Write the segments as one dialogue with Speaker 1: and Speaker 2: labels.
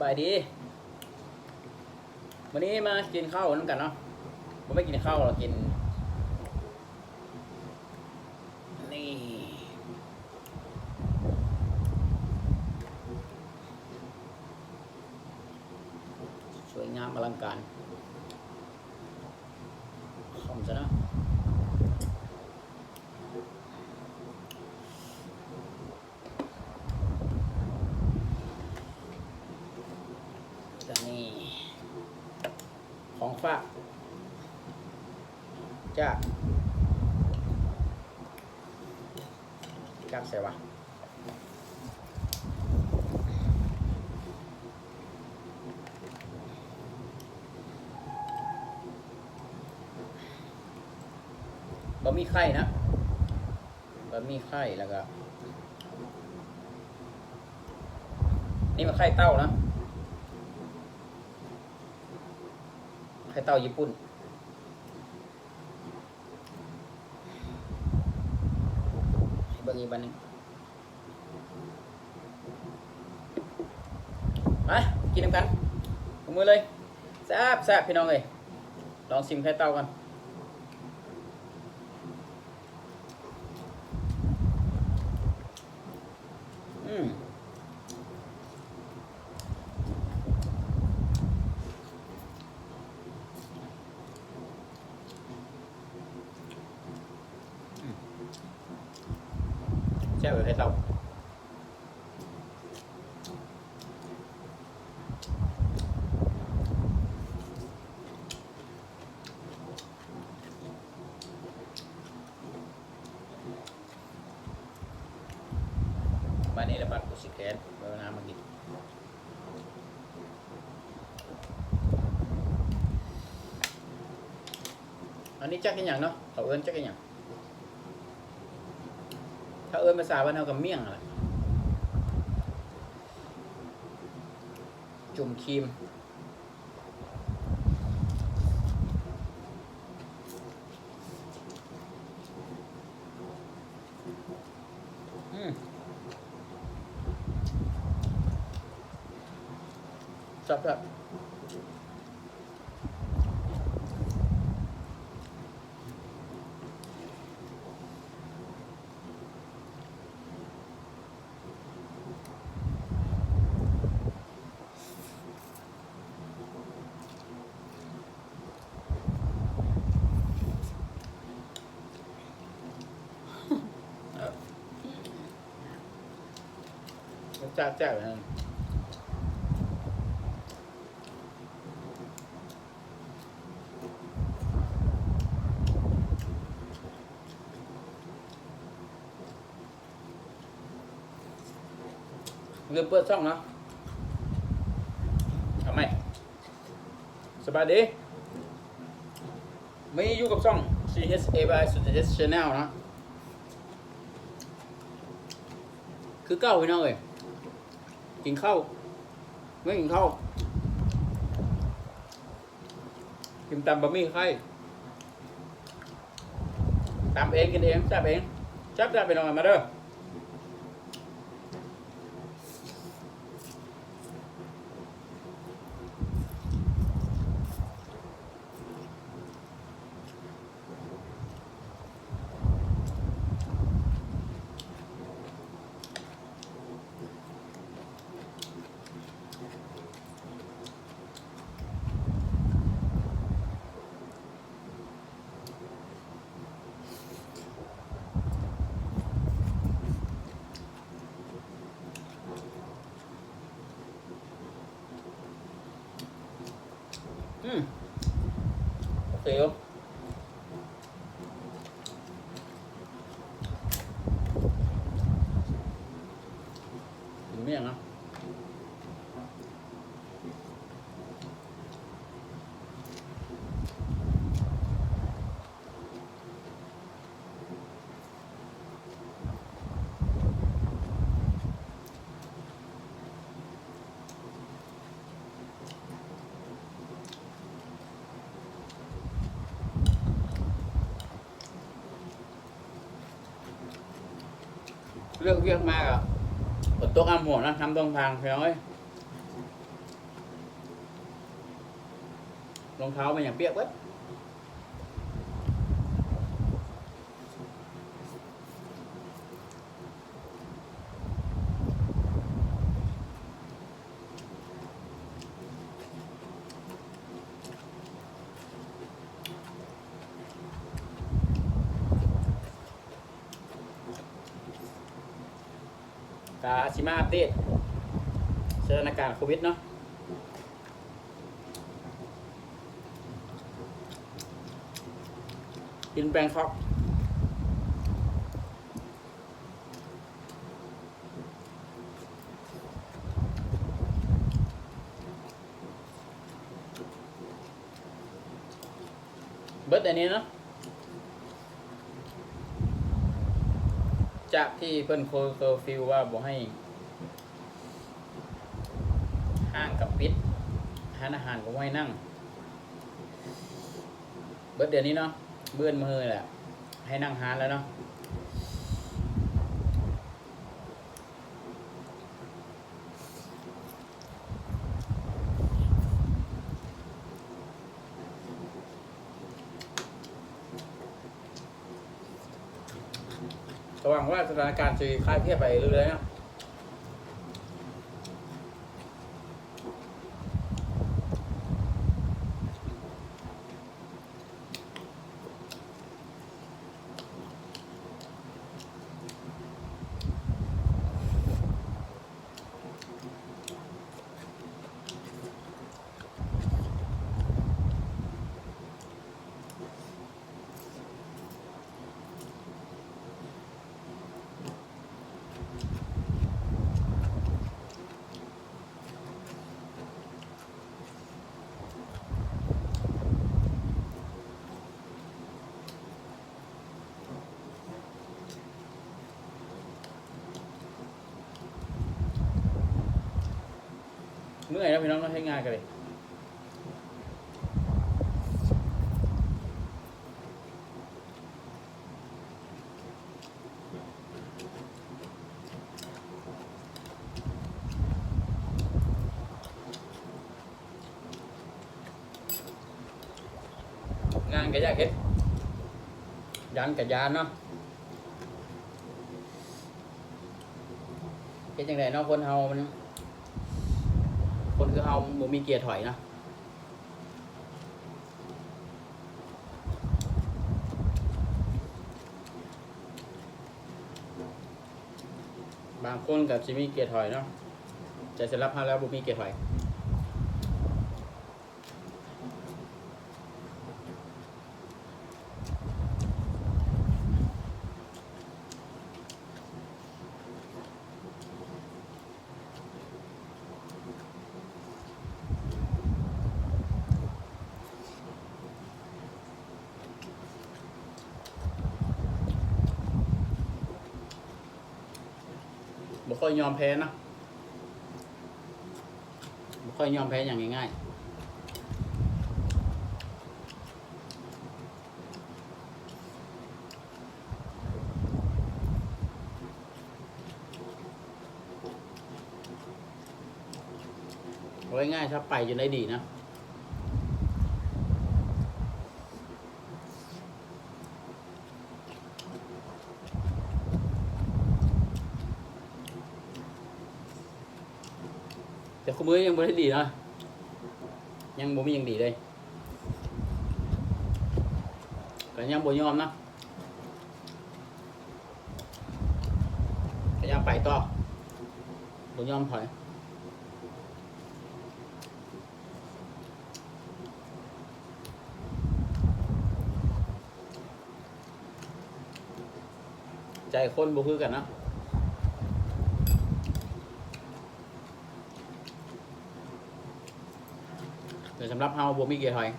Speaker 1: บายดีวันนี้มากินข้าวน้ำกันเนาะผมไม่กินข้าวเรากินนี่สวยงามอลังการหอมซะนะนี่ของฝากจากใส่วะบะหมี่ไข่นะบะหมี่ไข่แล้วก็นี่มันไข่เต้านะไข่เต้าญี่ปุ่นเบอร์นี้บ้านนึงมากินน้ำกันลงมือเลยแซ่บพี่น้องเลยลองชิมไข่เต้ากันแซ่บเลยไข่เต้าบ้านนี้ระบาดกุศิแกนเวลามากินอันนี้จักกันอย่างเนาะเขาเอิ้นจักกันอย่างถ้าเอิ้นภาษาบ้านเรากับเมี่ยงอะไรจุ่มครีมจับจับเลยเริ่มเปิดช่องเนาะทำไมสบายดีไม่อยู่กับช่อง CHA by Success Channel นะคือเก้าพี่น้องเอ้ยกินข้าวไม่กินข้าวกินตำบะหมี่ไข่ตำเองกินเองจับเองจับได้ไปหน่อยมาเด้อโอเคครับถึงเมี่ยงนะเลือกเวียกมากอ่ะฝนตกอ้ามหัวนะทำตรงทางพี่น้องเอ้ย รองเท้ามันอย่างเปียกเบิดกาชิมาอัปเดตสถานการณ์โควิดเนาะกินแบงคอกเบิร์ดอันนี้เนาะจากที่เพิ่นเคอร์ฟิวว่าบอกให้ห้างกับปิดร้านอาหารก็ไม่นั่งเบิร์ดเดือนนี้เนาะเบื่อนมือแหละให้นั่งหานแล้วเนาะระวังว่าสถานการณ์จะคลายเครียดไปเรื่อยๆนะเมื่อยแล้วพี่น้องต้องให้งานกันเลยงานก็ยากเฮ็ดยันกับยานเนาะเฮ็ดจังไดเนาะคนเฮามันคนคือเฮาบ่มีเกียร์ถอยนะบางคนกับสิมีเกียร์ถอยเนาะแต่สำหรับเฮาแล้วบ่มีเกียร์ถอยบ่ค่อยยอมแพ้นะบ่ค่อยยอมแพ้อย่างง่ายๆเอาง่ายๆถ้าไปจนได้ดีนะแต่คู่มือยังบ่ได้ดีนะยังบ่มียังดีเลยก็ยังบ่ยอมนะก็ยังไปต่อบ่ยอมถอยใจคนบ่คือกันนะแต่สำหรับเฮาบ่มีเกียร์ถอย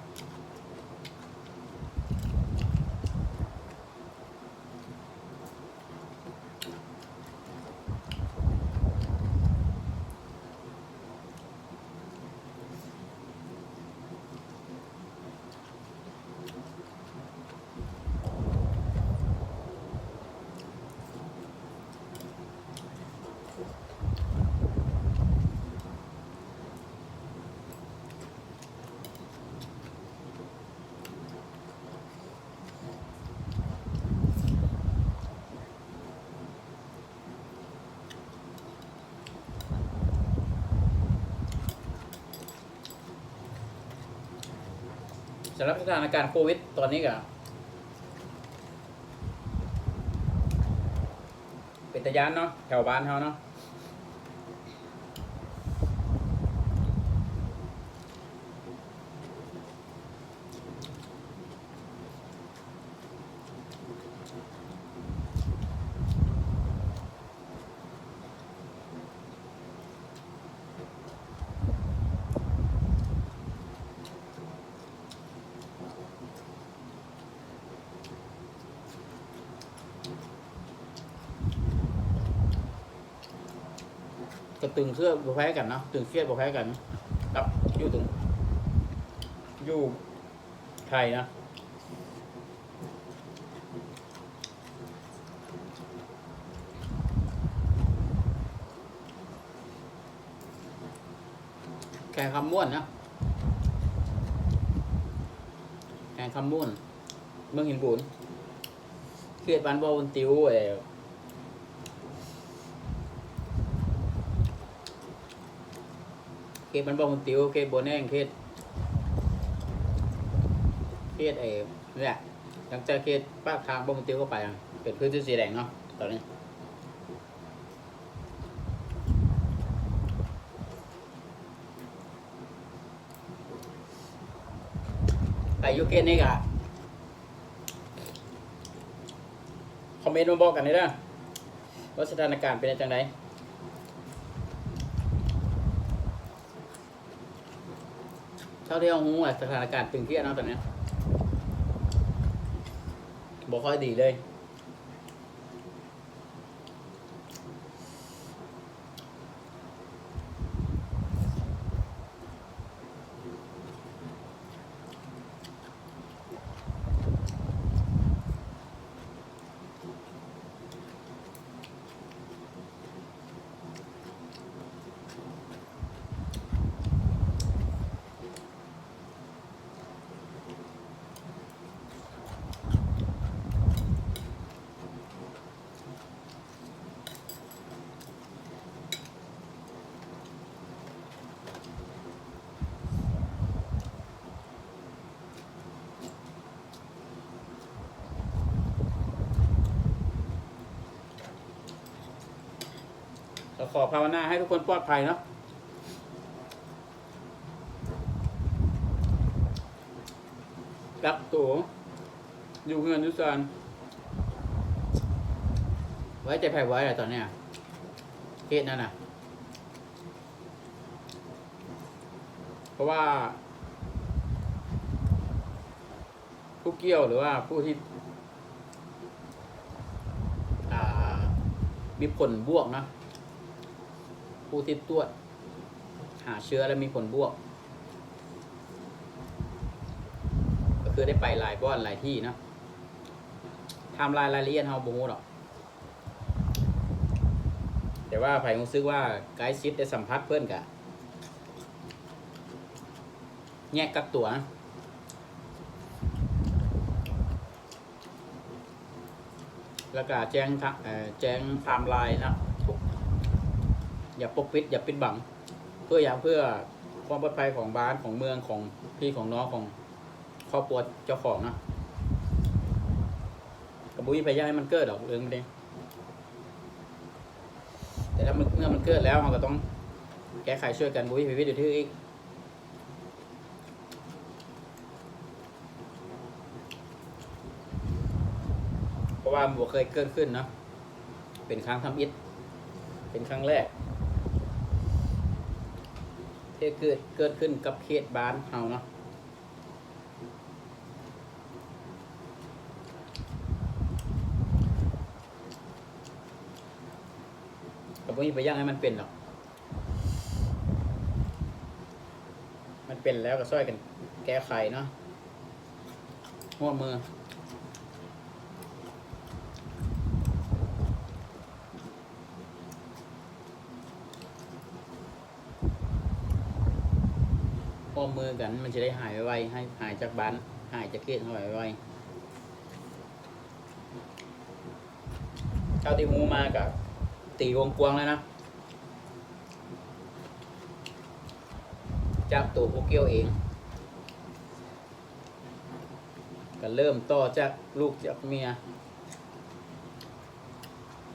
Speaker 1: สำหรับสถานการณ์โควิดตอนนี้ก็เป็นตะยานเนาะแถวบ้านเขาเนาะก็ตึงเสื้อบ่แพ้กันเนาะตึงเครียดบ่แพ้กันกับอยู่ตึงอยู่ไทยนะแข่งคำม้วนนะแข่งคำม้วนเมืองหินปูนเครียดบ้านบ่บนติวเขตมันบ่บนติวเขตบ่แน่งเขตเนี่ยหลังจากเขตปากทางบ่บนติวเข้าไปเป็นพื้นที่สีแดงเนาะตอนนี้ไปยูเกตนี่กะคอมเมนต์มาบอกกันเลยนะว่าสถานการณ์เป็นจังไดเท่าที่เรารู้สถานการณ์ตึงเครียดเนาะตอนนี้บอกค่อยดีเลยเราขอภาวนาให้ทุกคนปลอดภัยเนาะกักตัวอยู่เงินยุสานไว้ใจแผ่ไว้อะไรตอนเนี้ยเคสนั่นน่ะเพราะว่าผู้เกี่ยวหรือว่าผู้ที่มีผลบวกนะผู้ที่ตรวจหาเชื้อแล้วมีผลบวกก็คือได้ไปหลายบ้านหลายที่นะทำรายละเอียดเราบ่ฮู้หรอกแต่ว่าไผ่รู้สึกว่าไกด์ชิดได้สัมผัสเพื่อนกะแยกกักตัวนะแล้วก็แจ้งไทม์ไลน์นะอย่าปกปิดอย่าปิดบังเพื่อความปลอดภัยของบ้านของเมืองของพี่ของน้องของครอบครัวเจ้าของนะกระบุยพยายามให้มันเกิดหรอกเรื่องนี้แต่ถ้าเมื่อมันเกิดแล้วเราก็ต้องแก้ไขช่วยกันบุยพิวิตอยู่ที่อีกเพราะว่ามันเคยเกิดขึ้นเนาะเป็นครั้งทำอิฐเป็นครั้งแรกที่เกิดขึ้นกับเขตบ้านเฮาเนาะกับพวกนี้ไปย่างให้มันเป็นหรอกมันเป็นแล้วก็ช่วยกันแก้ไขเนาะหัวมืออ้อมมือกันมันจะได้หายไวๆให้หายจากบ้านหายจากเขตหายไวเท่าที่หูมากับตีวงกวางเลยนะจากตัวพวกเกี้ยวเอง ก็เริ่มต่อจากลูกจากเมีย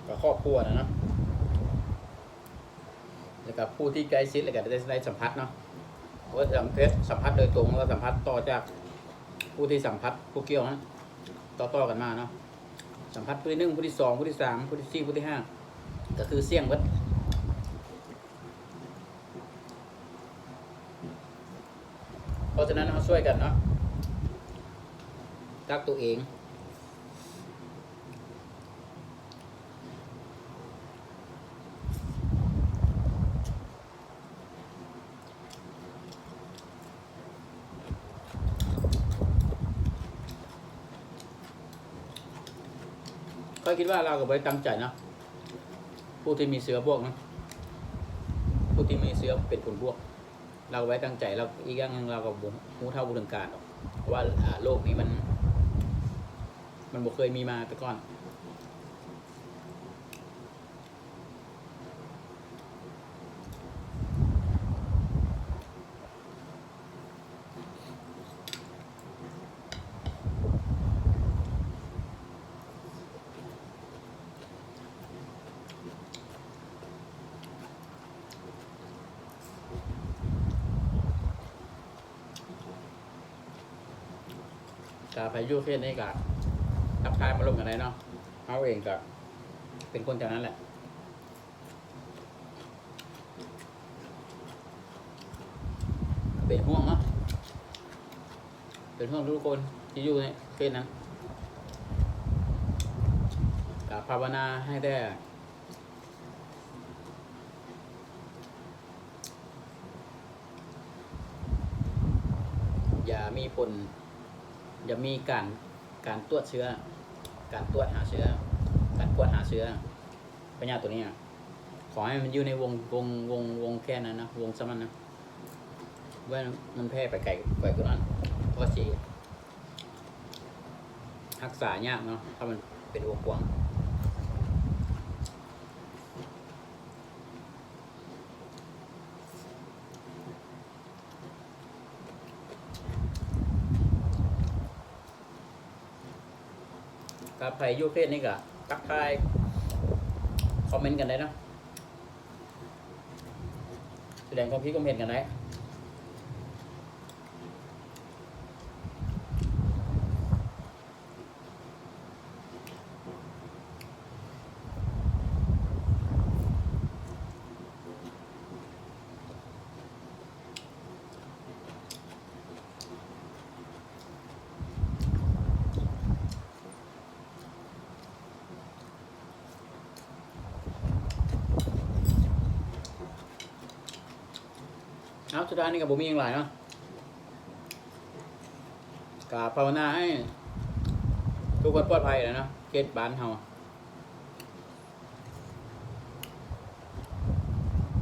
Speaker 1: กับครอบครัวนะเนาะแล้วกับผู้ที่ใกล้ชิดแล้วก็ได้สัมผัสเนาะว่าสัมผัสโดยตรงแล้วสัมผัสต่อจากผู้ที่สัมผัสผู้เกี่ยวนะต่อกันมาเนาะสัมผัสผู้ที่หนึ่งผู้ที่สองผู้ที่สามผู้ที่สี่ผู้ที่ห้าก็คือเสี่ยงเบิดเพราะฉะนั้นเราช่วยกันเนาะกักตัวเองก็คิดว่าเราก็ไปตั้งใจนะผู้ที่มีเชื้อบวกนะผู้ที่มีเชื้อเป็นผลบวกเราไว้ตั้งใจเราอีกอย่างนึงเราก็รู้เท่าบุญการหรอกเพราะว่าโลกนี้มันบ่เคยมีมาแต่ก่อนการพายุเพศนี่กับทักทายมาลงกันได้เนาะเขาเองก็เป็นคนแถวนั้นแหละเป็นห่วงเนาะเป็นห่วงทุกคนที่อยู่ในเพศนั้นกับภาวนาให้ได้อย่ามีผลอย่ามีการตรวจเชื้อการตรวจหาเชื้อการกวดหาเชื้อพยาธิตัวนี้ขอให้มันอยู่ในวงแค่นั้นนะวงสมันนะว่ามันแพร่ไปไกลกว่านั้นเพราะสิรักษายากเนาะถ้ามันเป็นวงกว้างกับใครยุ่เพศนี่ก็ทักทายคอมเมนต์กันได้นะแสดงความคิดความเห็นกันได้เอาสุดท้ายนี่กับบุมีอย่างไรเนาะกาภาวนาให้ทุกคนปลอดภัยเลยเนาะเกตบ้านเฮา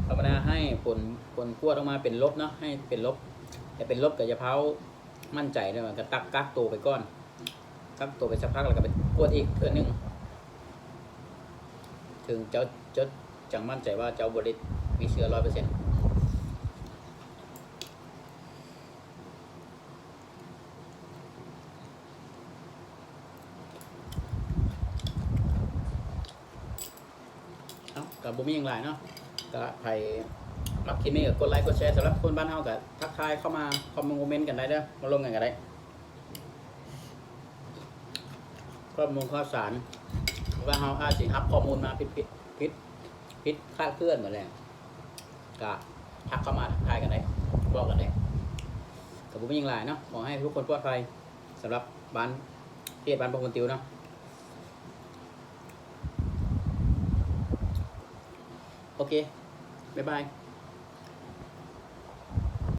Speaker 1: ภาวนาให้ผลกวดออกมาเป็นลบเนาะให้เป็นลบแต่เป็นลบกับยาเผามั่นใจด้วยมันก็กักตัวไปก่อนกักตัวไปสักพักแล้วก็ไปกวดอีกเพื่อนึงถึงเจ้าจังมั่นใจว่าเจ้าบริษมีเชื้อ100%กับบุมีอย่างไรเนาะก็ใครรับคลิปนี้ก็กดไลค์กดแชร์สำหรับคนบ้านเฮากับทักทายเข้ามาคอมเมนต์กันได้เด้อมาลงกันได้ข้อมูลข่าวสารว่าเฮาอาจสิรับข้อมูลมาผิดคลาดเคลื่อนหมดแล้วก็ทักเข้ามาทักทายกันได้บอกกันได้กับบุมีอย่างไรเนาะขอให้ทุกคนปลอดภัยสำหรับบ้านเทศบ้านพระคุณติวเนาะโอเค บ๊ายบาย